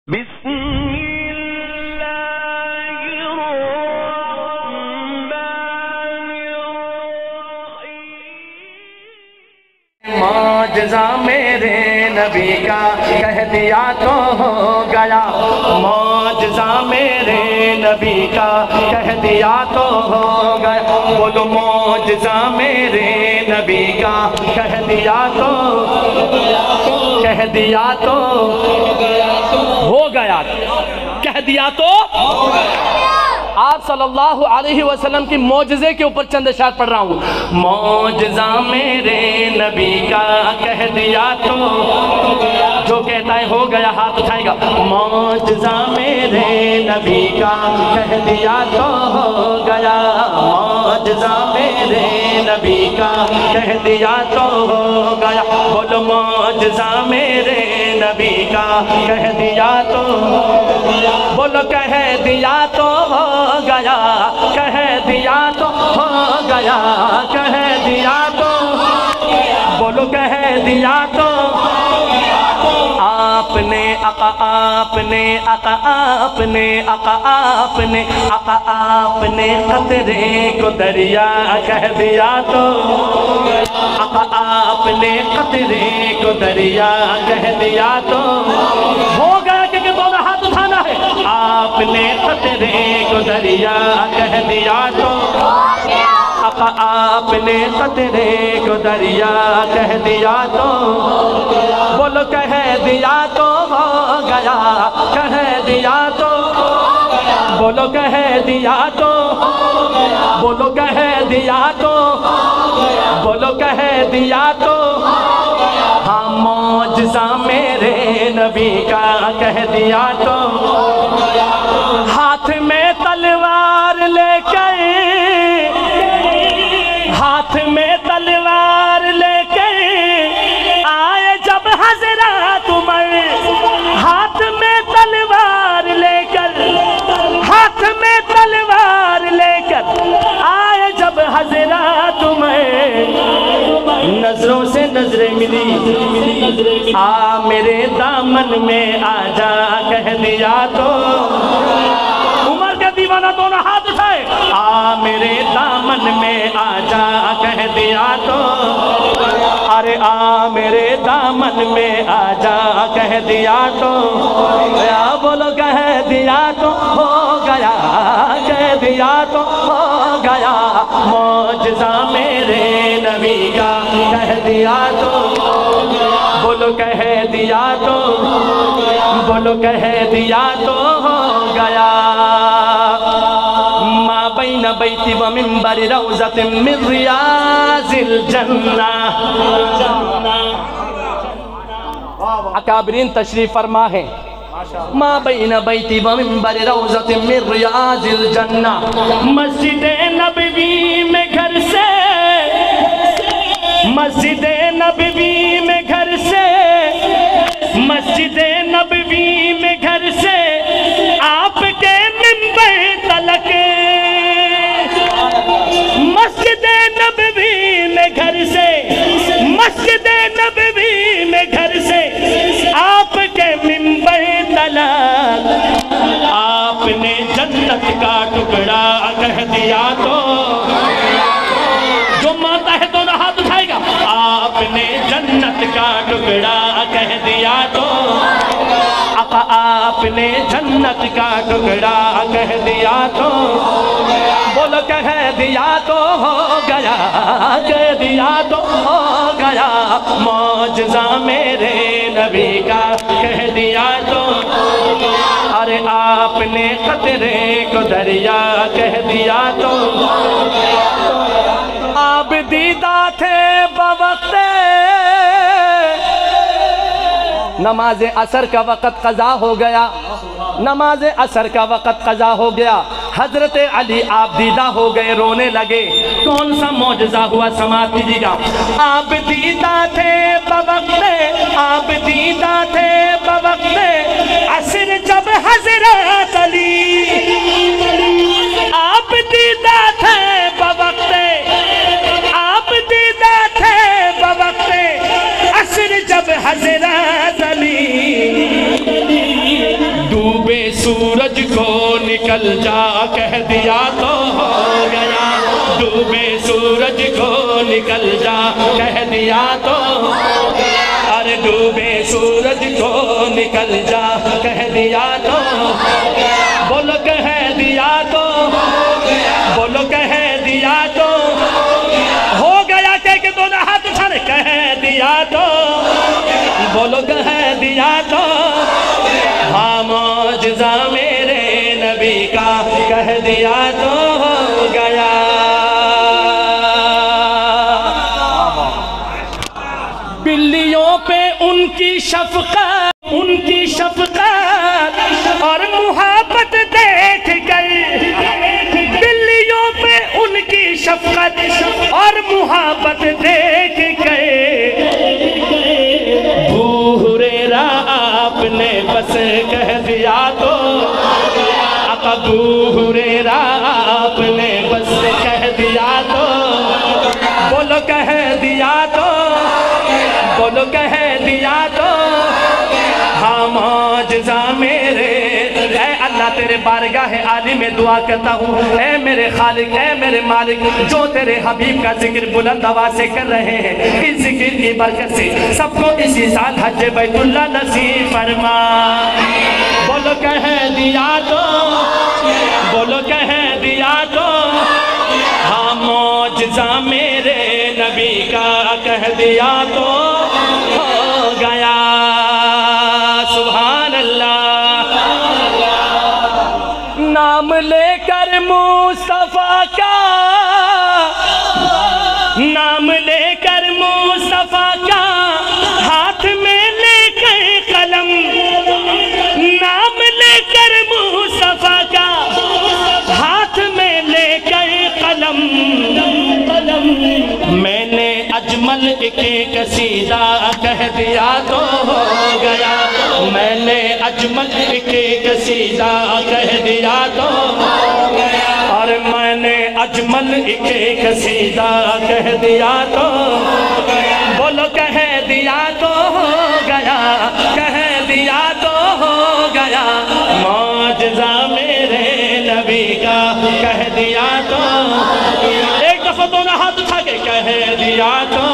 بسم اللہ الرحمن الرحیم معجزہ میرے نبی کا کہہ دیا تو ہو گیا معجزہ میرے نبی کا کہہ دیا تو ہو گیا بولو معجزہ میرے نبی کا کہہ دیا تو کہہ دیا تو ہو گیا کہہ دیا تو آپ صلی اللہ علیہ وسلم کی معجزے کے اوپر چند اشعار پڑھ رہا ہوں معجزہ میرے نبی کا کہہ دیا تو جو کہتا ہے ہو گیا ہاتھ اٹھائے گا معجزہ میرے نبی کا کہہ دیا تو ہو گیا معجزہ میرے نبی کا کہہ دیا تو ہو گیا بولو معجزہ میرے نبی کا کہہ دیا تو بولو کہہ دیا تو ہو گیا کہہ دیا تو ہو گیا کہہ دیا تو بولو کہہ دیا تو آپ نے قطرے کو دریا کہہ دیا تو آپ نے قطرے کو دریا کہہ دیا تو ہو گیا کہ دونوں ہاتھ اٹھانا ہے آپ نے قطرے کو دریا کہہ دیا تو آپ نے قطرے کو دریا کہہ دیا تو بولو کہہ دیا تو ہو گیا کہہ دیا تو بولو کہہ دیا تو بولو کہہ دیا تو بولو کہہ دیا تو ہاں معجزہ میرے نبی کا کہہ دیا تو ہاتھ میں تلوار لے کر ہاتھ میں تلوار لے کر آئے جب حضرات عمر ہاتھ میں تلوار لے کر ہاتھ میں تلوار لے کر آئے جب حضرات عمر نظروں سے نظریں ملی آ میرے دامن میں آ جا کہہ دیا تو عمر کے دیوانہ دونوں ہاتھ اٹھائے آ میرے دامن میں آ جا کہہ دیا تو ارے آ میرے دامن میں آ جا کہہ دیا تو یا بولو کہہ دیا تو ہو گیا کہہ دیا تو ہو گیا معجزہ میرے نبی کا کہہ دیا تو بولو کہہ دیا تو بولو کہہ دیا تو ہو گیا ما بین بیتی و منبر روضۃ من ریاض الجنہ اکابرین تشریف فرما ہے ما بین بیتی و منبر روضۃ من ریاض الجنہ مسجد نبوی میں گھر سے مسجد نبوی میں گھر سے مسجد نبوی میں گھر سے آپ کے منبر تلک مسجد نبوی میں گھر سے مسجد نبوی میں گھر سے آپ کے منبر تلک آپ نے جنت کا ٹکڑا کہہ دیا تو جو مانتا ہے دونوں ہاتھ اٹھائے گا آپ نے جنت کا ٹکڑا کہہ دیا تو آپ نے جنت کا ٹکڑا کہہ دیا تو بولو کہہ دیا تو ہو گیا کہہ دیا تو ہو گیا معجزہ میرے نبی کا کہہ دیا تو ارے آپ نے قطرے کو دریا کہہ دیا تو آپ دیدہ تھے بوقت نماز عصر کا وقت قضا ہو گیا نماز عصر کا وقت قضا ہو گیا حضرت علی آپ دیدہ ہو گئے رونے لگے کون سا معجزہ ہوا سماعت کیجیے گا آپ دیدہ تھے بوقت آپ دیدہ تھے بوقت عصر جب حضرت علی آپ دیدہ تھے بوقت آپ دیدہ تھے بوقت عصر جب حضرت علی ڈوبے سورج کو نکل جا کہہ دیا تو ہو گیا ڈوبے سورج کو نکل جا کہہ دیا تو ہو گیا ارے ڈوبے سورج کو نکل جا کہہ دیا تو ہو گیا بولو کہہ دیا تو ہو گیا بولو کہہ دیا تو ہو گیا کہ دونوں ہاتھ اٹھانے کہہ دیا تو بولو کہہ دیا تو ہاں معجزہ میرے نبی کا کہہ دیا تو ہو گیا بلیوں پہ ان کی شفقت اور محبت دیکھ کر بلیوں پہ ان کی شفقت اور محبت دیکھ کر بھوریرا آپ نے بس کہہ دیا تو آقا بھوریرا آپ نے بس کہہ دیا تو بولو کہہ دیا تو بولو کہہ دیا تو ہاں معجزہ میرے اے اللہ تیرے بارگاہ عالی میں دعا کرتا ہوں اے میرے خالق اے میرے مالک جو تیرے حبیب کا ذکر بلند آواز سے کر رہے ہیں اس ذکر کی برکت سے سب کو اسی سال حج بیت اللہ نصیب فرما بولو کہہ دیا تو بولو کہہ دیا تو ہاں معجزہ میرے نبی کا کہہ دیا تو ہو گیا سبحان اللہ نام لے کر مصطفیٰ کا نام لے کر مصطفیٰ کا ہاتھ میں لے کر قلم نام لے کر مصطفیٰ کا ہاتھ میں لے کر قلم میں نے اجمل ایک قصیدہ کہہ دیا تو ہو گیا میں نے اجمل ایک قصیدہ کہہ دیا تو ہو گیا اور میں نے اجمل ایک قصیدہ کہہ دیا تو ہو گیا بولو کہہ دیا تو ہو گیا کہہ دیا تو ہو گیا معجزہ میرے نبی کا کہہ دیا تو ایک دفعہ دونوں ہاتھ اٹھا کے کہہ دیا تو